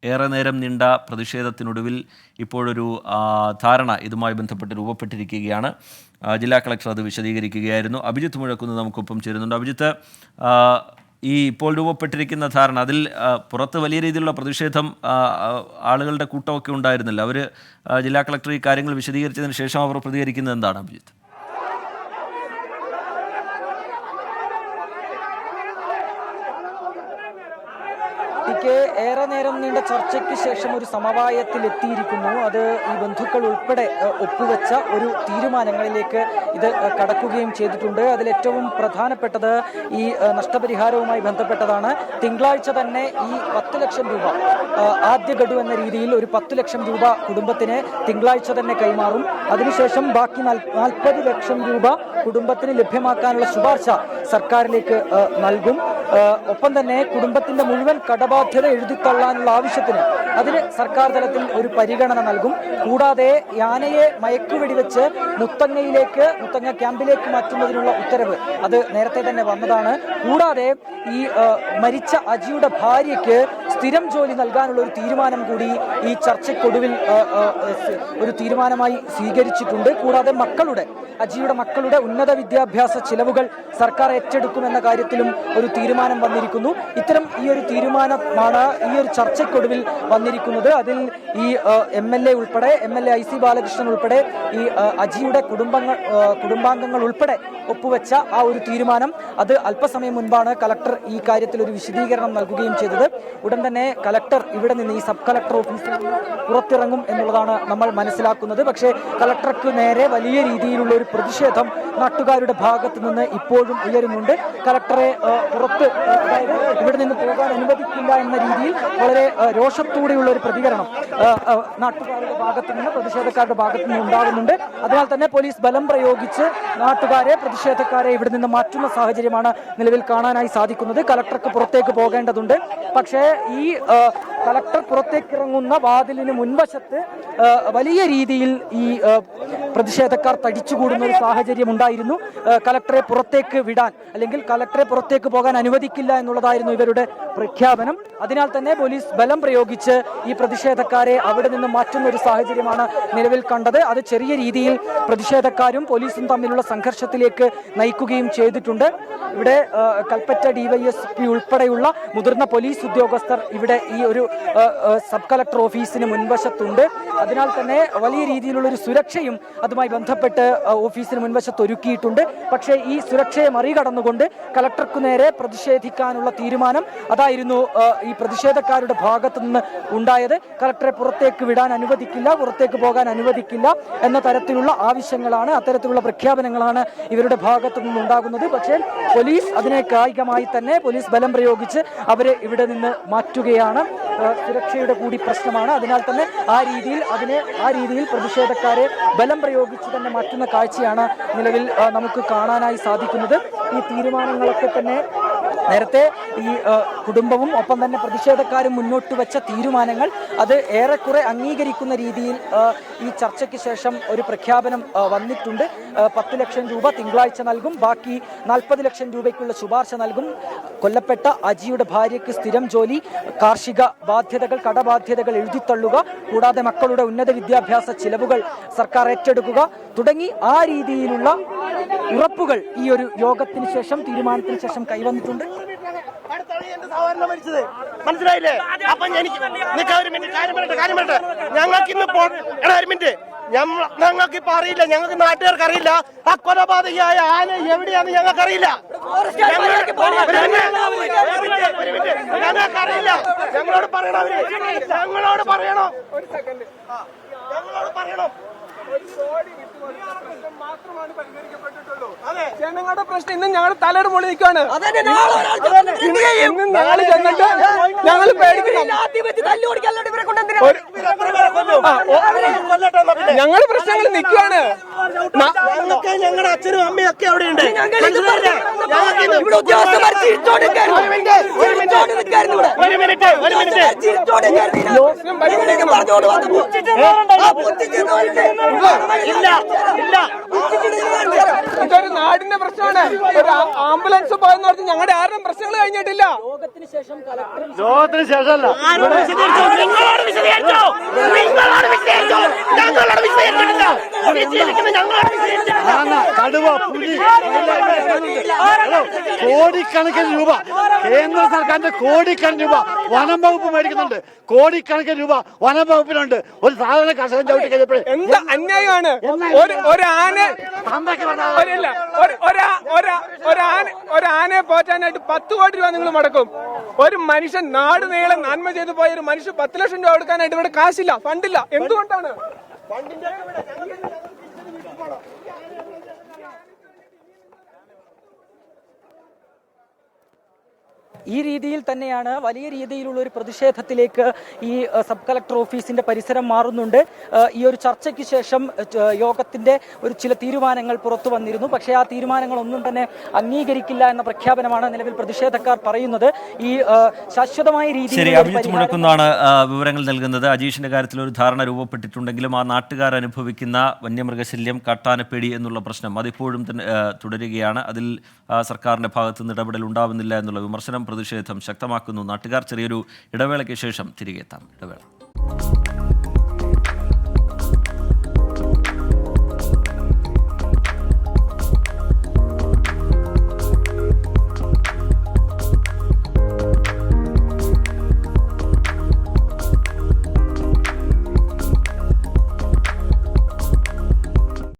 ഏറെ നേരം നീണ്ട പ്രതിഷേധത്തിനൊടുവിൽ ഇപ്പോഴൊരു ധാരണ ഇതുമായി ബന്ധപ്പെട്ട് രൂപപ്പെട്ടിരിക്കുകയാണ്. ജില്ലാ കളക്ടർ അത് വിശദീകരിക്കുകയായിരുന്നു. അഭിജിത്ത് മുഴക്കുന്ന് നമുക്കൊപ്പം ചേരുന്നുണ്ട്. അഭിജിത്ത്, ഈ ഇപ്പോൾ രൂപപ്പെട്ടിരിക്കുന്ന ധാരണ, അതിൽ പുറത്ത് വലിയ രീതിയിലുള്ള പ്രതിഷേധം, ആളുകളുടെ കൂട്ടമൊക്കെ ഉണ്ടായിരുന്നില്ല. അവർ ജില്ലാ കളക്ടർ ഈ കാര്യങ്ങൾ വിശദീകരിച്ചതിന് ശേഷം അവർ പ്രതികരിക്കുന്നത് എന്താണ് അഭിജിത്ത്? ഏറെ നേരം നീണ്ട ചർച്ചയ്ക്ക് ശേഷം ഒരു സമവായത്തിൽ എത്തിയിരിക്കുന്നു. അത് ഈ ബന്ധുക്കൾ ഉൾപ്പെടെ ഒപ്പുവെച്ച ഒരു തീരുമാനങ്ങളിലേക്ക് ഇത് കടക്കുകയും ചെയ്തിട്ടുണ്ട്. അതിലേറ്റവും പ്രധാനപ്പെട്ടത് ഈ നഷ്ടപരിഹാരവുമായി ബന്ധപ്പെട്ടതാണ്. തിങ്കളാഴ്ച തന്നെ ഈ 10 ലക്ഷം രൂപ ആദ്യ ഗഡു എന്ന രീതിയിൽ ഒരു 10 ലക്ഷം രൂപ കുടുംബത്തിന് തിങ്കളാഴ്ച തന്നെ കൈമാറും. അതിനുശേഷം ബാക്കി 40 ലക്ഷം രൂപ കുടുംബത്തിന് ലഭ്യമാക്കാനുള്ള ശുപാർശ സർക്കാരിലേക്ക് നൽകും. ഒപ്പം തന്നെ കുടുംബത്തിന്റെ മുഴുവൻ കടബാധ്യത എഴുതിത്തള്ളാനുള്ള ആവശ്യത്തിന് അതിന് സർക്കാർ തലത്തിൽ ഒരു പരിഗണന നൽകും. കൂടാതെ യാനയെ മയക്കുവെടിവെച്ച് മുത്തങ്ങ ക്യാമ്പിലേക്ക് മാറ്റുന്നതിനുള്ള ഉത്തരവ് അത് നേരത്തെ തന്നെ വന്നതാണ്. കൂടാതെ ഈ മരിച്ച അജിയുടെ ഭാര്യയ്ക്ക് സ്ഥിരം ജോലി നൽകാനുള്ള ഒരു തീരുമാനം കൂടി ഈ ചർച്ചയ്ക്കൊടുവിൽ ഒരു തീരുമാനമായി സ്വീകരിച്ചിട്ടുണ്ട്. കൂടാതെ അജിയുടെ മക്കളുടെ ഉന്നത വിദ്യാഭ്യാസ ചിലവുകൾ സർക്കാർ ഏറ്റെടുക്കുമെന്ന കാര്യത്തിലും ഒരു തീരുമാനം വന്നിരിക്കുന്നു. ഇത്തരം ഈ ഒരു തീരുമാനമാണ് ഈ ഒരു ചർച്ചയ്ക്കൊടുവിൽ വന്നിരിക്കുന്നത്. അതിൽ ഈ MLA IC ബാലകൃഷ്ണൻ ഉൾപ്പെടെ ഈ അജിയുടെ കുടുംബാംഗങ്ങൾ ഉൾപ്പെടെ ഒപ്പുവെച്ച ആ ഒരു തീരുമാനം അത് അല്പസമയം മുൻപാണ് കളക്ടർ ഈ കാര്യത്തിൽ ഒരു വിശദീകരണം നൽകുകയും ചെയ്തത്. ഉടൻ തന്നെ കളക്ടർ ഇവിടെ നിന്ന് ഈ സബ് കളക്ടർ ഓഫീസിൽ നിന്ന് പുറത്തിറങ്ങും എന്നുള്ളതാണ് നമ്മൾ മനസ്സിലാക്കുന്നത്. പക്ഷേ കളക്ടർക്ക് നേരെ വലിയ രീതിയിലുള്ള ഒരു പ്രതിഷേധം നാട്ടുകാരുടെ ഭാഗത്തു നിന്ന് ഇപ്പോഴും ഉയരുന്നുണ്ട്. കളക്ടറെ പുറത്ത്, അതായത് ഇവിടെ നിന്ന് പോകാൻ അനുവദിക്കില്ല എന്ന രീതിയിൽ വളരെ രോഷത്തോടെയുള്ള ഒരു പ്രതികരണം നാട്ടുകാരുടെ ഭാഗത്തു നിന്ന്, പ്രതിഷേധക്കാരുടെ ഭാഗത്തു നിന്ന് ഉണ്ടാകുന്നുണ്ട്. അതിനാൽ തന്നെ പോലീസ് ബലം പ്രയോഗിച്ച് പ്രതിഷേധക്കാരെ ഇവിടെ നിന്ന് മാറ്റുന്ന സാഹചര്യമാണ് നിലവിൽ കാണാനായി സാധിക്കുന്നത്. കളക്ടർക്ക് പുറത്തേക്ക് പോകേണ്ടതുണ്ട്. പക്ഷേ ഈ കളക്ടർ പുറത്തേക്ക് ഇറങ്ങുന്ന വാതിലിന് മുൻവശത്ത് വലിയ രീതിയിൽ ഈ പ്രതിഷേധക്കാർ തടിച്ചുകൂടുന്ന ഒരു സാഹചര്യം ഉണ്ടായിരുന്നു. കളക്ടറെ പുറത്തേക്ക് വിടാൻ, അല്ലെങ്കിൽ കളക്ടറെ പുറത്തേക്ക് പോകാൻ അനുവദിക്കില്ല എന്നുള്ളതായിരുന്നു ഇവരുടെ പ്രഖ്യാപനം. അതിനാൽ തന്നെ പോലീസ് ബലം പ്രയോഗിച്ച് ഈ പ്രതിഷേധക്കാരെ അവിടെ നിന്ന് മാറ്റുന്ന ഒരു സാഹചര്യമാണ് നിലവിൽ കണ്ടത്. അത് ചെറിയ രീതിയിൽ പ്രതിഷേധക്കാരും പോലീസും തമ്മിലുള്ള സംഘർഷത്തിലേക്ക് നയിക്കുകയും ചെയ്തിട്ടുണ്ട്. ഇവിടെ കൽപ്പറ്റ DYSP ഉൾപ്പെടെയുള്ള മുതിർന്ന പോലീസ് ഉദ്യോഗസ്ഥർ ഇവിടെ ഈ ഒരു സബ് കളക്ടർ ഓഫീസിന് മുൻവശത്തുണ്ട്. അതിനാൽ തന്നെ വലിയ രീതിയിലുള്ള ഒരു സുരക്ഷയും അതുമായി ബന്ധപ്പെട്ട് ഓഫീസിന് മുൻവശത്ത് ഒരുക്കിയിട്ടുണ്ട്. പക്ഷേ ഈ സുരക്ഷയെ മറികടന്നുകൊണ്ട് കളക്ടർക്കു നേരെ പ്രതിഷേധിക്കാനുള്ള തീരുമാനം അതായിരുന്നു ഈ പ്രതിഷേധക്കാരുടെ ഭാഗത്തു നിന്ന് ഉണ്ടായത്. കളക്ടറെ പുറത്തേക്ക് വിടാൻ അനുവദിക്കില്ല, പുറത്തേക്ക് പോകാൻ അനുവദിക്കില്ല എന്ന തരത്തിലുള്ള ആവശ്യങ്ങളാണ്, അത്തരത്തിലുള്ള പ്രഖ്യാപനങ്ങളാണ് ഇവരുടെ ഭാഗത്തു നിന്നുണ്ടാകുന്നത്. പക്ഷേ പോലീസ് അതിനെ കായികമായി തന്നെ പോലീസ് ബലം പ്രയോഗിച്ച് അവരെ ഇവിടെ നിന്ന് മാറ്റുകയാണ്. സുരക്ഷയുടെ കൂടി പ്രശ്നമാണ്. അതിനാൽ തന്നെ ആ രീതിയിൽ പ്രതിഷേധക്കാരെ ബലം പ്രയോഗിച്ച് തന്നെ മാറ്റുന്ന കാഴ്ചയാണ് നിലവിൽ നമുക്ക് കാണാനായി സാധിക്കുന്നത്. ഈ തീരുമാനങ്ങളൊക്കെ തന്നെ നേരത്തെ ഈ കുടുംബവും ഒപ്പം തന്നെ പ്രതിഷേധക്കാരും മുന്നോട്ട് വെച്ച തീരുമാനങ്ങൾ അത് ഏറെക്കുറെ അംഗീകരിക്കുന്ന രീതിയിൽ ഈ ചർച്ചയ്ക്ക് ശേഷം ഒരു പ്രഖ്യാപനം വന്നിട്ടുണ്ട്. 10 ലക്ഷം രൂപ തിങ്കളാഴ്ച നൽകും, ബാക്കി 40 ലക്ഷം രൂപയ്ക്കുള്ള ശുപാർശ നൽകും. കൊല്ലപ്പെട്ട അജിയുടെ ഭാര്യയ്ക്ക് സ്ഥിരം ജോലി, കാർഷിക ബാധ്യതകൾ, കടബാധ്യതകൾ എഴുതിത്തള്ളുക, കൂടാതെ മക്കളുടെ ഉന്നത വിദ്യാഭ്യാസ ചിലവുകൾ സർക്കാർ ഏറ്റെടുക്കുക തുടങ്ങി ആ രീതിയിലുള്ള ഉറപ്പുകൾ ഈ ഒരു യോഗത്തിന് ശേഷം, തീരുമാനത്തിന് ശേഷം കൈവന്നിട്ടുണ്ട്. മനസ്സിലായില്ലേ? അപ്പൊ എനിക്ക് ഞങ്ങൾക്ക് ഇന്ന് ഞങ്ങൾക്ക് ഇപ്പൊ അറിയില്ല, ഞങ്ങൾക്ക് നാട്ടുകാർക്ക് അറിയില്ല ആ കൊലപാതകയായ ആന എവിടെയാന്ന് ഞങ്ങൾക്ക് അറിയില്ല. ഞങ്ങൾക്കറിയില്ല. ഞങ്ങളോട് പറയണം, ഞങ്ങളോട് പറയണം. ജനങ്ങളുടെ പ്രശ്നം ഇന്നും ഞങ്ങൾ തലയുടെ മുകളിൽ നിൽക്കുകയാണ്. ഇന്നും ഞങ്ങൾ ചെന്നിട്ട് ഞങ്ങൾ ഞങ്ങൾ പ്രശ്നങ്ങൾ നിൽക്കുകയാണ്. ഞങ്ങൾക്ക് ഞങ്ങളുടെ അച്ഛനും അമ്മയും ഒക്കെ അവിടെ ഉണ്ട്. ഇതൊരു നാടിന്റെ പ്രശ്നമാണ്. ഒരു ആംബുലൻസ് പോയെന്ന് പറഞ്ഞ് ഞങ്ങളുടെ ആരുടെയും പ്രശ്നങ്ങൾ കഴിഞ്ഞിട്ടില്ല. യോഗത്തിന് ശേഷം കളക്ടർ ലോകത്തിന് ശേഷമല്ല കടുവ പുലി കോടിക്കണക്കിന് രൂപ കേന്ദ്ര സർക്കാരിന്റെ കോടിക്കണക്കിന് രൂപ വനം വകുപ്പ് മേടിക്കുന്നുണ്ട്. കോടിക്കണക്കിന് രൂപ വനം വകുപ്പിനുണ്ട്. ഒരു സാധാരണ കർഷകൻ ചവിട്ടി കഴിഞ്ഞപ്പോഴേ എന്താ അന്യായമാണ്. ഒരു ആനയെ പോറ്റാനായിട്ട് 10 കോടി രൂപ നിങ്ങൾ മുടക്കും. ഒരു മനുഷ്യൻ നാട് നീളെ നന്മ ചെയ്തു പോയ ഒരു മനുഷ്യൻ 10 ലക്ഷം രൂപ കൊടുക്കാനായിട്ട് ഇവിടെ കാശില്ല, ഫണ്ടില്ല. എന്തുകൊണ്ടാണ്? ഈ രീതിയിൽ തന്നെയാണ് വലിയ രീതിയിലുള്ള ഒരു പ്രതിഷേധത്തിലേക്ക് ഈ സബ് കളക്ടർ ഓഫീസിന്റെ പരിസരം മാറുന്നുണ്ട്. ഈ ഒരു ചർച്ചയ്ക്ക് ശേഷം യോഗത്തിന്റെ ചില തീരുമാനങ്ങൾ പുറത്തു വന്നിരുന്നു. പക്ഷേ ആ തീരുമാനങ്ങളൊന്നും തന്നെ അംഗീകരിക്കില്ല എന്ന പ്രഖ്യാപനമാണ് നിലവിൽ പ്രതിഷേധക്കാർ പറയുന്നത്. ഈ ശാശ്വതമായ രീതിയിൽ അഭിജിത്ത് മുഴക്കുന്നാണ് വിവരങ്ങൾ നൽകുന്നത്. അജീഷിന്റെ കാര്യത്തിൽ ഒരു ധാരണ രൂപപ്പെട്ടിട്ടുണ്ടെങ്കിലും ആ നാട്ടുകാർ അനുഭവിക്കുന്ന വന്യമൃഗശല്യം, കാട്ടാനപ്പേടി എന്നുള്ള പ്രശ്നം അതിപ്പോഴും തന്നെ തുടരുകയാണ്. അതിൽ സർക്കാരിന്റെ ഭാഗത്തു നിന്ന് ഇടപെടൽ ഉണ്ടാവുന്നില്ല എന്നുള്ള വിമർശനം, പ്രതിഷേധം ശക്തമാക്കുന്നു നാട്ടുകാർ. ചെറിയൊരു ഇടവേളയ്ക്ക് ശേഷം തിരികെ എത്താം. ഇടവേള.